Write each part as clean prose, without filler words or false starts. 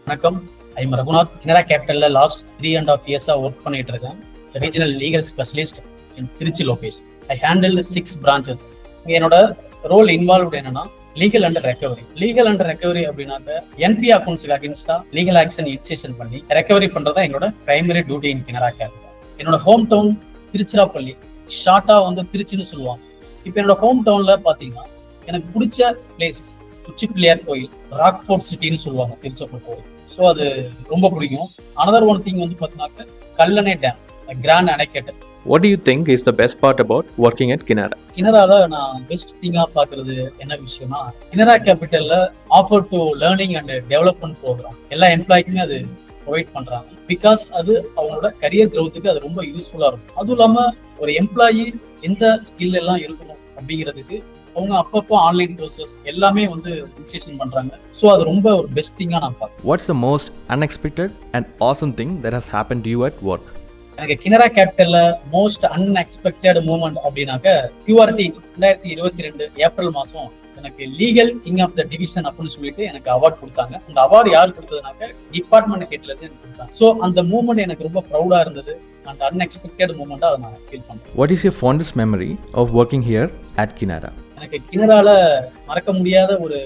வணக்கம். ஐம் ரகுநாத். கனரா கேபிட்டல்ல last 3.5 years work பண்ணிட்டு இருக்கேன். Regional legal specialist in Trichy location. I handle 6 branches. என்னோட ரோல் இன்வால்வ்டு என்னன்னா legal and recovery. Legal and recovery அப்படின்னாக்க என்பி அக்கௌண்ட்ஸுக்கு அகேன்ஸ்டா லீகல் ஆக்ஷன் இனிஷியேஷன் பண்ணி ரெக்கவரி பண்றதா என்னோட primary duty in Kinara capital. என்னோட ஹோம் டவுன் திருச்சிராப்பள்ளி, ஷார்ட்டா திருச்சின்னு சொல்லுவாங்க. இப்போ என்னோட ஹோம் டவுன்ல பாத்தீங்கன்னா எனக்கு பிடிச்ச பிளேஸ் உச்சி பிள்ளையார் கோயில், ராக்ஃபோர்ட் சிட்டின்னு சொல்லுவாங்க திருச்செங்கோடு. ஸோ அது ரொம்ப பிடிக்கும். அனதர் ஒன் திங் பார்த்தீங்கன்னாக்க கல்லணை டேம், கிராண்ட் அணைக்கட்டு. What do you think is the best part about working at Kinara? கினரால நான் பெஸ்ட் திங்கா பாக்குறது என்ன விஷயம்னா, கினரா கேபிட்டல்ல offer to learning and development programme எல்லா எம்ப்ளாய்க்குமே அது ப்ரொவைட் பண்றாங்க. பிகாஸ் அது அவங்களோட கரியர் க்ரோத்துக்கு அது ரொம்ப யூஸ்ஃபுல்லா இருக்கும். அதுவும் இல்லாம ஒரு எம்ப்ளாயி எந்த ஸ்கில் எல்லாம் இருக்கணும் அப்படிங்கிறதுக்கு அவங்க அப்பப்போ ஆன்லைன் கோர்சஸ் எல்லாமே இனிஷியேஷன் பண்றாங்க. ஸோ அது ரொம்ப ஒரு பெஸ்ட் திங்கா நான் பார்க்கிறேன். What's the most unexpected and awesome thing that has happened to you at work? எனக்கு கினரா கேபிட்டல்ல மோஸ்ட் அன்எக்ஸ்பெக்டட் மூமெண்ட் அப்படின்னாக்க QRT 2022 ஏப்ரல் மாசம் எனக்கு legal king of the division அப்படின்னு சொல்லிட்டு எனக்கு அவார்ட் கொடுத்தாங்க. அந்த அவார்டு யார் கொடுத்ததுனாக்க டிபார்ட்மெண்ட் கேட்ல இருந்து எனக்கு கொடுத்தாங்க. ஸோ அந்த மூமெண்ட் எனக்கு ரொம்ப ப்ரௌடா இருந்தது. அந்த அன்எக்ஸ்பெக்டட் மூமெண்டா அதை நான் ஃபீல் பண்ணேன். What is your fondest memory of working here at Kinara? எனக்கு கினரால மறக்க முடியாத ஒரு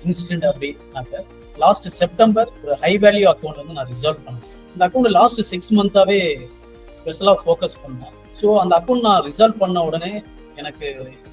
இன்சிடென்ட் அப்படின்னாக்க லாஸ்ட் செப்டம்பர் ஒரு ஹை வேல்யூ அக்கௌண்ட் நான் ரிசால்வ் பண்ணேன். இந்த அக்கௌண்ட் லாஸ்ட் 6 months-ஆவே ஸ்பெஷலா ஃபோக்கஸ் பண்ணேன். ஸோ அந்த அக்கௌண்ட் நான் ரிசால்வ் பண்ண உடனே எனக்கு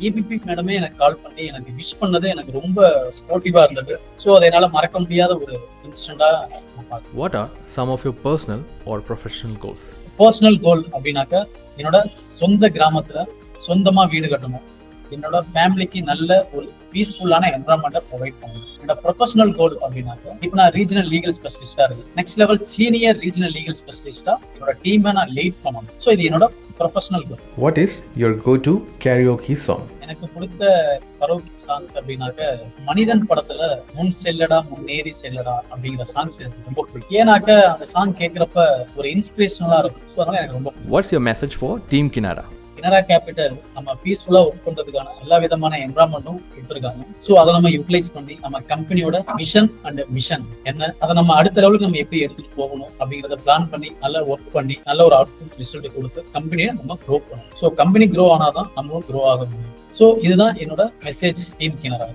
EPP மேடமே எனக்கு கால் பண்ணி எனக்கு விஷ் பண்ணது எனக்கு ரொம்ப ஸ்போர்ட்டிவா இருந்தது. ஸோ அதை என்னால மறக்க முடியாத ஒரு இன்சிடென்டா நான் பார்க்கிறேன். What are some of your personal or professional goals? Personal கோல் அப்படின்னாக்க என்னோட சொந்த கிராமத்துல சொந்தமா வீடு கட்டணும். என்னோட ஃபேமிலிக்கு நல்ல ஒரு பீஸ்ஃபுல்லான என்வரான்மெண்ட்டை ப்ரொவைட் பண்ணணும். என்னோட ப்ரொஃபஷனல் கோல் அப்படின்னாக்க இப்போ நான் ரீஜனல் லீகல் ஸ்பெஷலிஸ்டா இருக்கு. Next level senior regional legal ஸ்பெஷலிஸ்டா என்னோட டீமை நான் லீட் பண்ணணும். ஸோ இது என்னோட professional goal. What is your go-to karaoke song? எனக்கு பிடித்த கரோக்கி சாங்ஸ் அப்படின்னாக்க மனிதன் படத்துல முன் செல்லடா முன்னேறி செல்லடா அப்படிங்கிற சாங்ஸ் எனக்கு ரொம்ப பிடிக்கும். ஏன்னாக்க அந்த சாங் கேட்கிறப்ப ஒரு இன்ஸ்பிரேஷனலா இருக்கும். ஸோ அதனால எனக்கு ரொம்ப பிடிக்கும். What's your message for Team Kinara? Kinara capital நம்ம பீஸ்ஃபுல்லா ஒர்க் பண்றதுக்கான எல்லா விதமான என்வரான்மெண்ட்டும் கொடுத்துருக்காங்க. ஸோ அதை நம்ம யூட்டிலைஸ் பண்ணி நம்ம கம்பெனியோட மிஷன் அண்ட் விஷன் என்ன, அதை நம்ம அடுத்த லெவலுக்கு நம்ம எப்படி எடுத்துட்டு போகணும் அப்படிங்கிறத பிளான் பண்ணி நல்லா ஒர்க் பண்ணி நல்ல ஒரு அவுட்புட் ரிசல்ட் கொடுத்து கம்பெனியை நம்ம க்ரோ பண்ணணும். ஸோ கம்பெனி க்ரோ ஆனாதான் நம்மளும் க்ரோ ஆக முடியும். ஸோ இதுதான் என்னோட மெசேஜ் டீம் கினரா.